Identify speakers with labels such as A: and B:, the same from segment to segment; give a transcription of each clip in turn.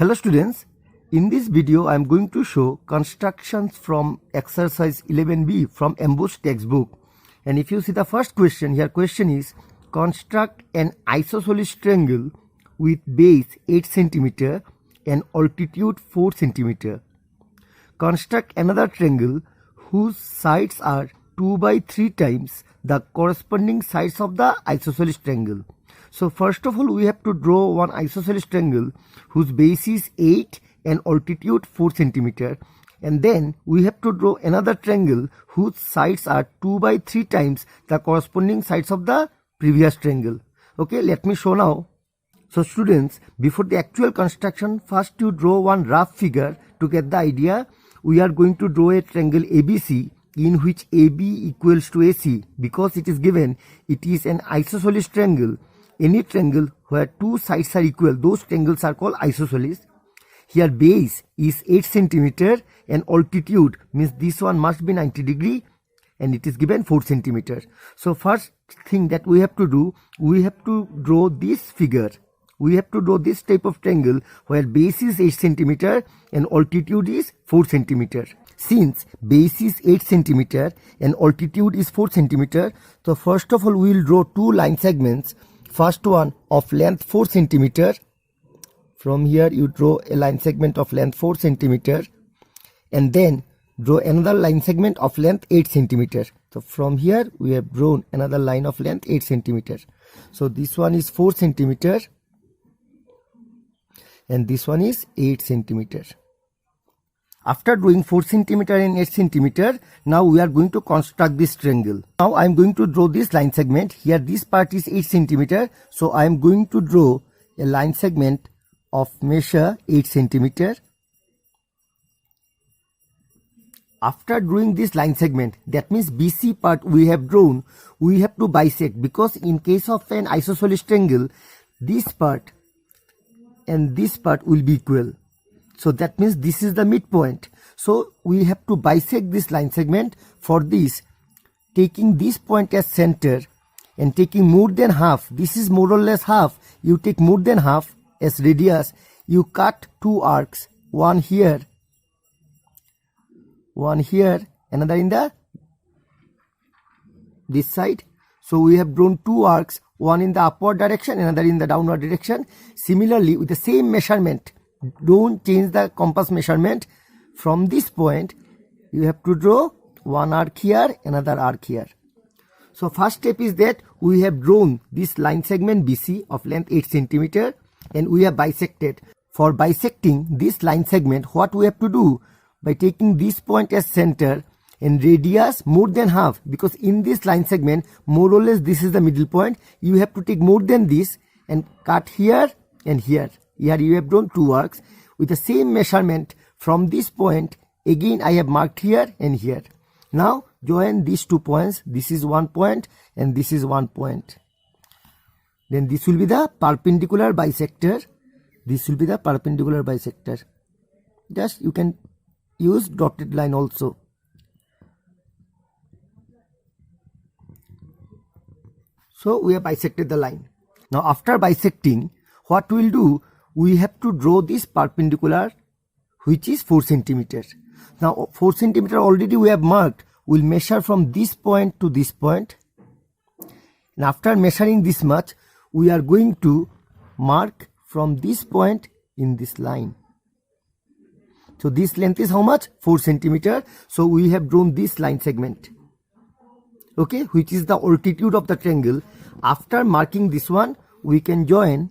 A: Hello students, in this video I am going to show constructions from exercise 11b from MBOSE textbook. And if you see the first question, here question is construct an isosceles triangle with base 8 cm and altitude 4 cm. Construct another triangle whose sides are 2 by 3 times the corresponding sides of the isosceles triangle. So first of all we have to draw one isosceles triangle whose base is 8 and altitude 4 cm, and then we have to draw another triangle whose sides are 2 by 3 times the corresponding sides of the previous triangle. Okay, let me show now. So students, before the actual construction, first you draw one rough figure to get the idea. We are going to draw a triangle ABC in which AB equals to AC. Because it is given it is an isosceles triangle, any triangle where two sides are equal, those triangles are called isosceles. Here base is 8 cm and altitude means this one must be 90 degree and it is given 4 cm. So first thing that we have to do, we have to draw this figure. We have to draw this type of triangle where base is 8 cm and altitude is 4 cm. Since base is 8 cm and altitude is 4 cm, so first of all we will draw two line segments. First one of length 4 cm. From here you draw a line segment of length 4 cm and then draw another line segment of length 8 cm. So from here we have drawn another line of length 8 cm. So this one is 4 cm and this one is 8 cm. After drawing 4 cm and 8 cm, now we are going to construct this triangle. Now I am going to draw this line segment. Here this part is 8 cm, so I am going to draw a line segment of measure 8 cm. After drawing this line segment, that means BC part we have drawn, we have to bisect, because in case of an isosceles triangle, this part and this part will be equal. So that means this is the midpoint. So we have to bisect this line segment. For this, taking this point as center and taking more than half, this is more or less half, you take more than half as radius, you cut two arcs, one here, another in the this side. So we have drawn two arcs, one in the upward direction, another in the downward direction. Similarly, with the same measurement, don't change the compass measurement. From this point you have to draw one arc here, another arc here. So first step is that we have drawn this line segment BC of length 8 cm and we have bisected. For bisecting this line segment, what we have to do, by taking this point as center and radius more than half, because in this line segment more or less this is the middle point, you have to take more than this and cut here and here. Here you have drawn two arcs with the same measurement. From this point again I have marked here and here. Now join these 2 points. This is one point and this is one point. Then this will be the perpendicular bisector. This will be the perpendicular bisector. Just you can use dotted line also. So we have bisected the line. Now after bisecting, what we will do, we have to draw this perpendicular which is 4 cm. Now 4 cm already we have marked. We will measure from this point to this point. And after measuring this much, we are going to mark from this point in this line. So this length is how much? 4 cm. So we have drawn this line segment, okay, which is the altitude of the triangle. After marking this one, we can join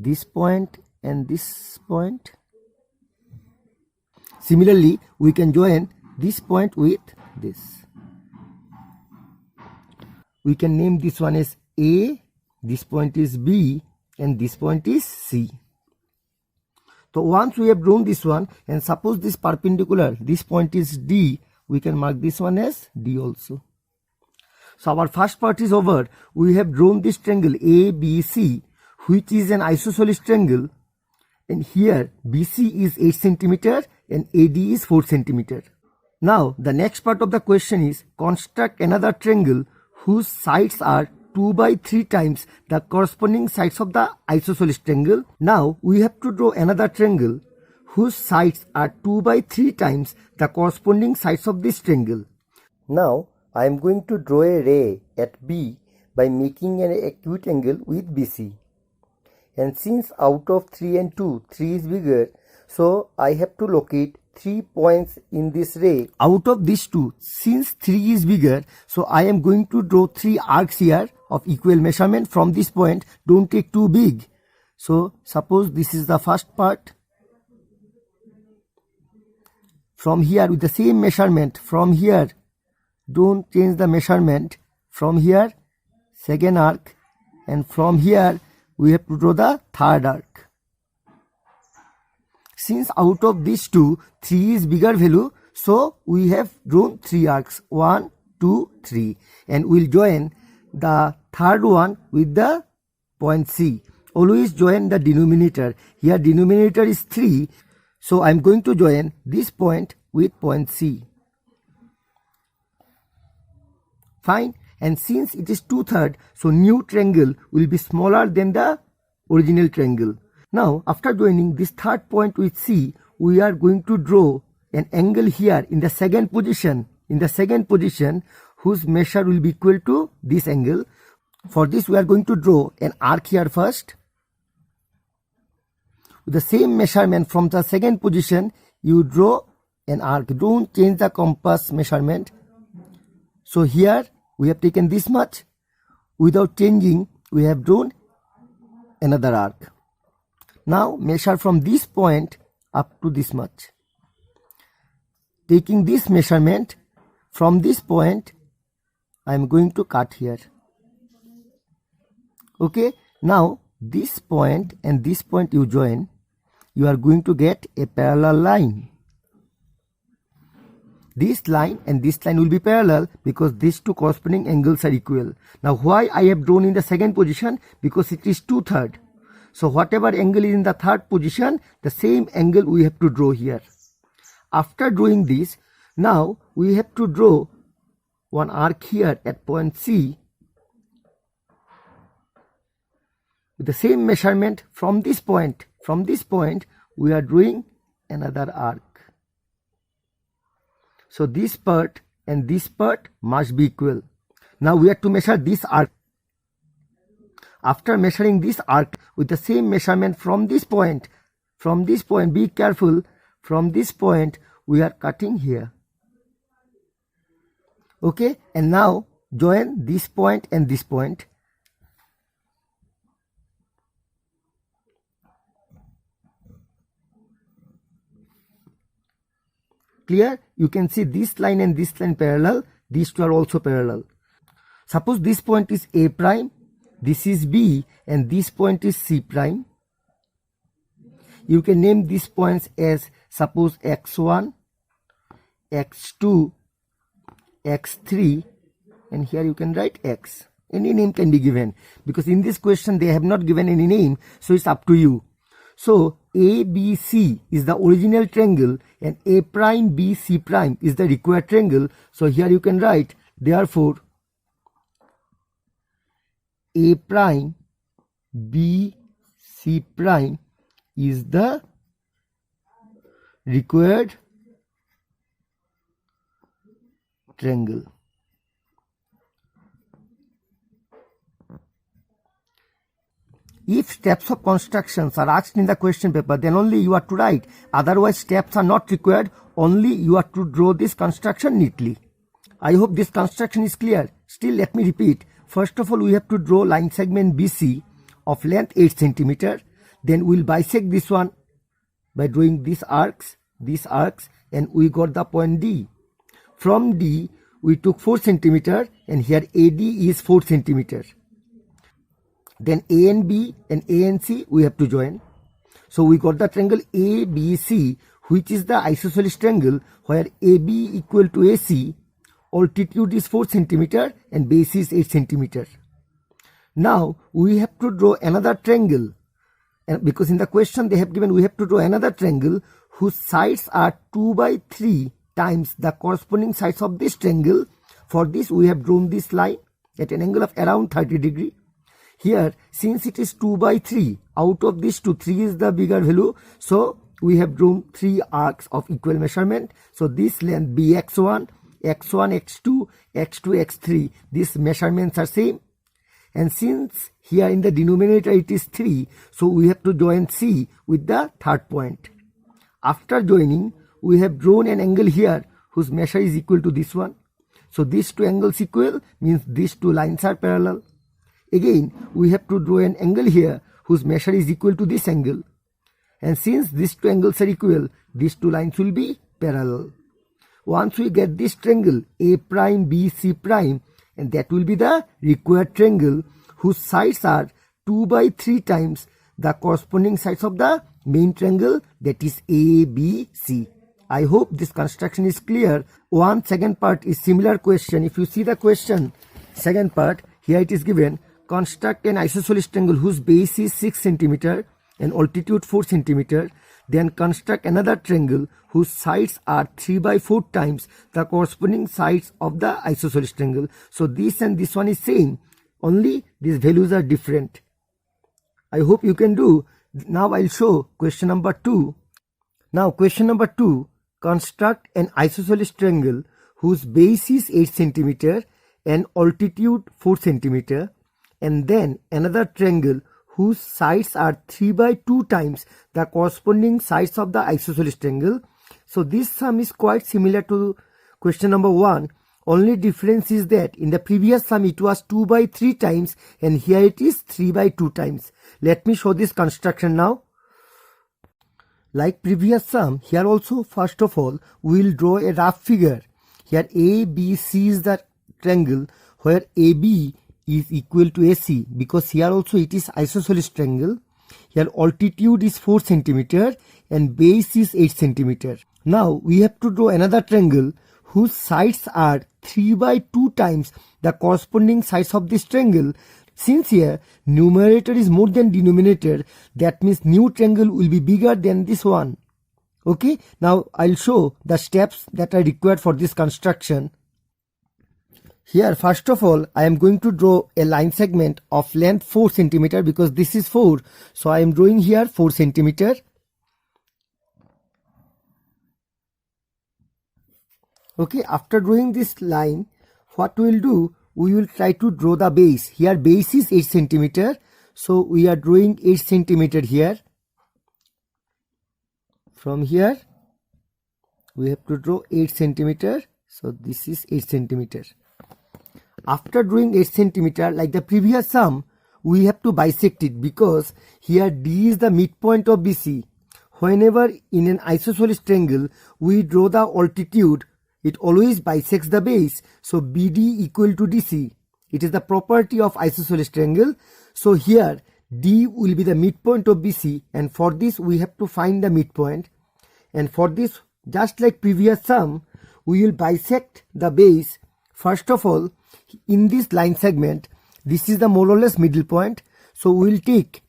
A: this point and this point. Similarly, we can join this point with this. We can name this one as A, this point is B, and this point is C. So once we have drawn this one, and suppose this perpendicular, this point is D, we can mark this one as D also. So our first part is over. We have drawn this triangle ABC, which is an isosceles triangle, and here BC is 8 cm and AD is 4 cm. Now the next part of the question is construct another triangle whose sides are 2 by 3 times the corresponding sides of the isosceles triangle. Now we have to draw another triangle whose sides are 2 by 3 times the corresponding sides of this triangle. Now I am going to draw a ray at B by making an acute angle with BC. And since out of 3 and 2, 3 is bigger, so I have to locate 3 points in this ray. Out of these two, since 3 is bigger, so I am going to draw 3 arcs here of equal measurement from this point. Don't take too big. So suppose this is the first part. From here with the same measurement, from here, don't change the measurement. From here, second arc, and from here we have to draw the third arc. Since out of these two, 3 is bigger value, so we have drawn 3 arcs, 1, 2, 3, and we'll join the third one with the point C. Always join the denominator. Here denominator is 3, so I'm going to join this point with point C. Fine. And since it is 2/3, so new triangle will be smaller than the original triangle. Now after joining this third point with C, we are going to draw an angle here in the second position. In the second position, whose measure will be equal to this angle. For this we are going to draw an arc here first. With the same measurement from the second position, you draw an arc. Don't change the compass measurement. So here we have taken this much. Without changing, we have drawn another arc. Now measure from this point up to this much. Taking this measurement from this point, I am going to cut here. Okay, now this point and this point you join, you are going to get a parallel line. This line and this line will be parallel because these two corresponding angles are equal. Now why I have drawn in the second position? Because it is 2/3. So whatever angle is in the third position, the same angle we have to draw here. After drawing this, now we have to draw one arc here at point C with the same measurement from this point. From this point, we are drawing another arc. So this part and this part must be equal. Now we have to measure this arc. After measuring this arc with the same measurement from this point, be careful, from this point we are cutting here. Okay, and now join this point and this point. Clear? You can see this line and this line parallel. These two are also parallel. Suppose this point is A prime, this is B, and this point is C prime. You can name these points as suppose x1, x2, x3, and here you can write x. Any name can be given because in this question they have not given any name, so it's up to you. So ABC is the original triangle and A prime B C prime is the required triangle. So here you can write, therefore A prime B C prime is the required triangle. If steps of constructions are asked in the question paper, then only you are to write. Otherwise, steps are not required. Only you are to draw this construction neatly. I hope this construction is clear. Still, let me repeat. First of all, we have to draw line segment BC of length 8 cm. Then we'll bisect this one by drawing these arcs, and we got the point D. From D, we took 4 cm, and here AD is 4 cm. Then A and B and A and C we have to join. So we got the triangle ABC, which is the isosceles triangle where AB equal to AC, altitude is 4 cm and base is 8 cm. Now we have to draw another triangle, and because in the question they have given we have to draw another triangle whose sides are 2 by 3 times the corresponding sides of this triangle. For this we have drawn this line at an angle of around 30 degree. Here, since it is 2 by 3, out of this 2, 3 is the bigger value. So we have drawn 3 arcs of equal measurement. So this length bx1, x1, x2, x2, x3, these measurements are same. And since here in the denominator it is 3, so we have to join C with the third point. After joining, we have drawn an angle here whose measure is equal to this one. So these two angles equal means these two lines are parallel. Again, we have to draw an angle here whose measure is equal to this angle. And since these two angles are equal, these two lines will be parallel. Once we get this triangle A prime, B, C prime, and that will be the required triangle whose sides are 2 by 3 times the corresponding sides of the main triangle, that is A, B, C. I hope this construction is clear. One second part is similar question. If you see the question, second part, here it is given, construct an isosceles triangle whose base is 6 cm and altitude 4 cm. Then construct another triangle whose sides are 3 by 4 times the corresponding sides of the isosceles triangle. So this and this one is same, only these values are different. I hope you can do. Now I'll show question number 2. Now question number 2, construct an isosceles triangle whose base is 8 cm and altitude 4 cm. And then another triangle whose sides are 3 by 2 times the corresponding sides of the isosceles triangle. So this sum is quite similar to question number 1. Only difference is that in the previous sum it was 2 by 3 times and here it is 3 by 2 times. Let me show this construction now. Like previous sum, here also first of all we will draw a rough figure. Here ABC is the triangle where AB is equal to AC, because here also it is isosceles triangle. Here altitude is 4 cm and base is 8 cm. Now we have to draw another triangle whose sides are 3 by 2 times the corresponding sides of this triangle. Since here numerator is more than denominator, that means new triangle will be bigger than this one. Okay, now I'll show the steps that are required for this construction. Here first of all I am going to draw a line segment of length 4 cm because this is 4. So I am drawing here 4 cm. Okay, after drawing this line, what we will do, we will try to draw the base. Here base is 8 cm. So we are drawing 8 cm here. From here we have to draw 8 cm. So this is 8 cm. After drawing 8 cm, like the previous sum, we have to bisect it because here D is the midpoint of BC. Whenever in an isosceles triangle we draw the altitude, it always bisects the base. So BD equal to DC. It is the property of isosceles triangle. So here D will be the midpoint of BC, and for this we have to find the midpoint. And for this, just like previous sum, we will bisect the base. First of all, in this line segment, this is the more or less middle point. So we will take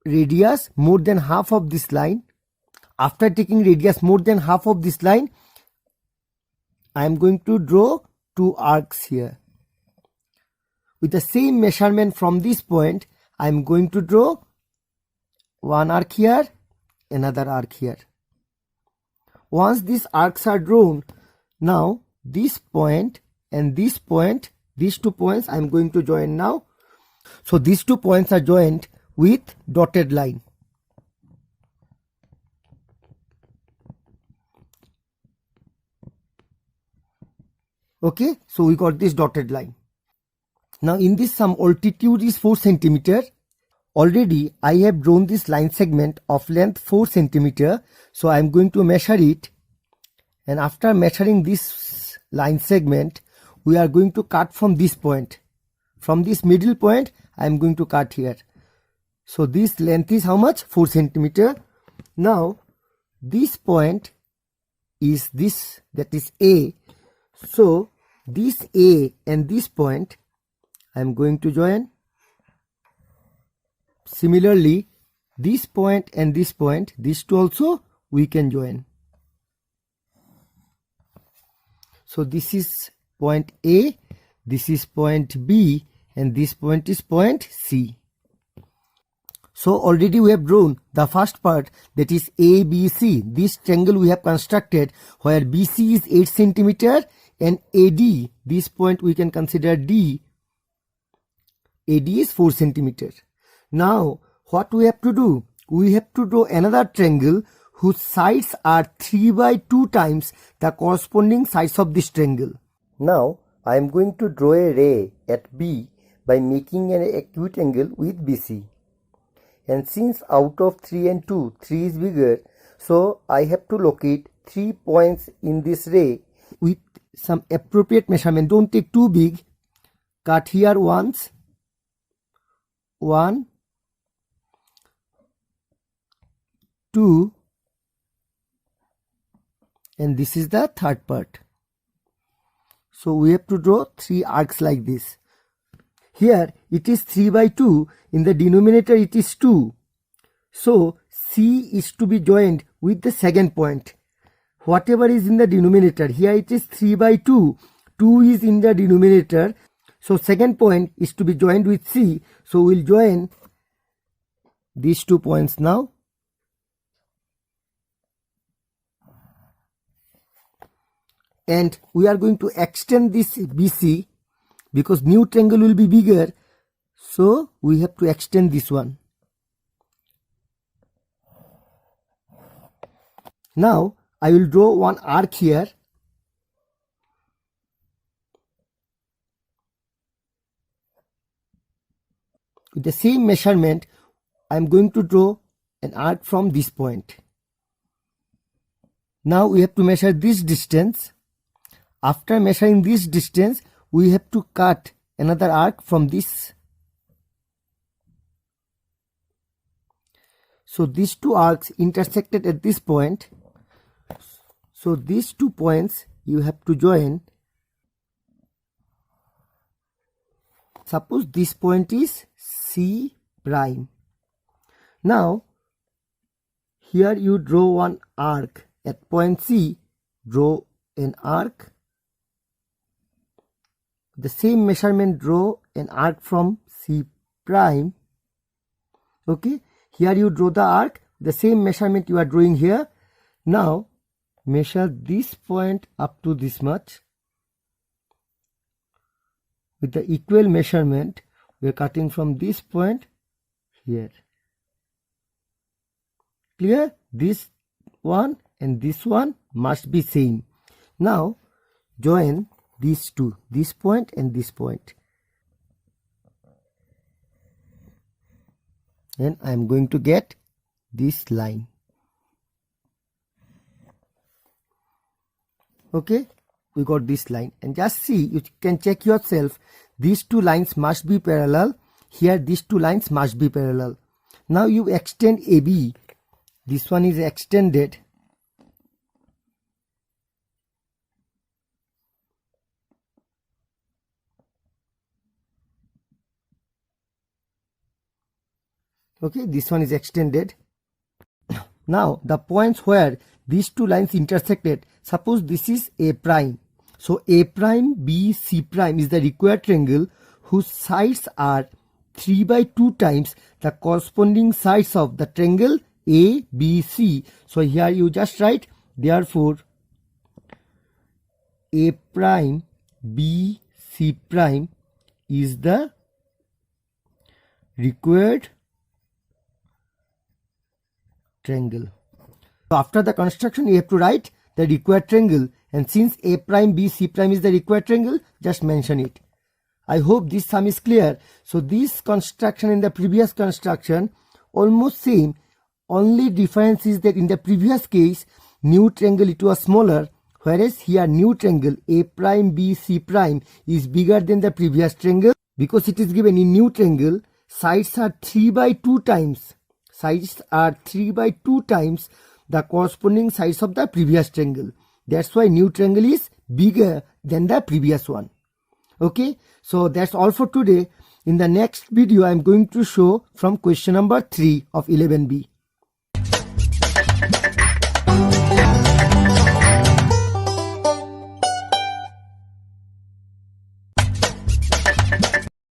A: radius more than half of this line. After taking radius more than half of this line, I am going to draw 2 arcs here. With the same measurement from this point, I am going to draw 1 arc here, another arc here. Once these arcs are drawn, now this point and this point, these 2 points I am going to join now. So these 2 points are joined with dotted line. Okay, so we got this dotted line. Now in this sum, altitude is 4 cm. Already I have drawn this line segment of length 4 cm. So I am going to measure it, and after measuring this line segment, we are going to cut from this point. From this middle point, I am going to cut here. So this length is how much? 4 cm. Now this point is this, that is A. So this A and this point I am going to join. Similarly, this point and this point, these 2 also we can join. So this is point A, this is point B, and this point is point C. So already we have drawn the first part, that is ABC. This triangle we have constructed where BC is 8 centimeter and AD, this point we can consider D, AD is 4 centimeter. Now what we have to do? We have to draw another triangle whose sides are 3 by 2 times the corresponding sides of this triangle. Now I am going to draw a ray at B by making an acute angle with BC. And since out of 3 and 2, 3 is bigger, so I have to locate 3 points in this ray with some appropriate measurement. Don't take too big. Cut here once. 1, 2, and this is the third part. So we have to draw 3 arcs like this. Here it is 3 by 2, in the denominator it is 2. So C is to be joined with the second point. Whatever is in the denominator, here it is 3 by 2, 2 is in the denominator. So second point is to be joined with C. So we'll join these 2 points now. And we are going to extend this BC because new triangle will be bigger. So we have to extend this one. Now I will draw one arc here. With the same measurement, I am going to draw an arc from this point. Now we have to measure this distance. After measuring this distance, we have to cut another arc from this. So these 2 arcs intersected at this point. So these 2 points you have to join. Suppose this point is C prime. Now here you draw one arc at point C. Draw an arc. The same measurement, draw an arc from C prime. Okay, here you draw the arc, the same measurement you are drawing here. Now measure this point up to this much. With the equal measurement, we are cutting from this point here. Clear? This one and this one must be same. Now join these 2, this point and this point. And I am going to get this line. Okay, we got this line. And just see, you can check yourself. These 2 lines must be parallel. Here these 2 lines must be parallel. Now you extend AB. This one is extended. Okay, this one is extended. Now the points where these 2 lines intersected, suppose this is A prime. So A prime B C prime is the required triangle whose sides are 3 by 2 times the corresponding sides of the triangle A B C. So here you just write, therefore A prime B C prime is the required triangle. So after the construction you have to write the required triangle, and since A prime B C prime is the required triangle, just mention it. I hope this sum is clear. So this construction and the previous construction almost same. Only difference is that in the previous case new triangle it was smaller, whereas here new triangle A prime B C prime is bigger than the previous triangle because it is given in new triangle sides are 3 by 2 times. Sides are 3 by 2 times the corresponding sides of the previous triangle. That's why new triangle is bigger than the previous one. Okay, so that's all for today. In the next video, I am going to show from question number 3 of 11B.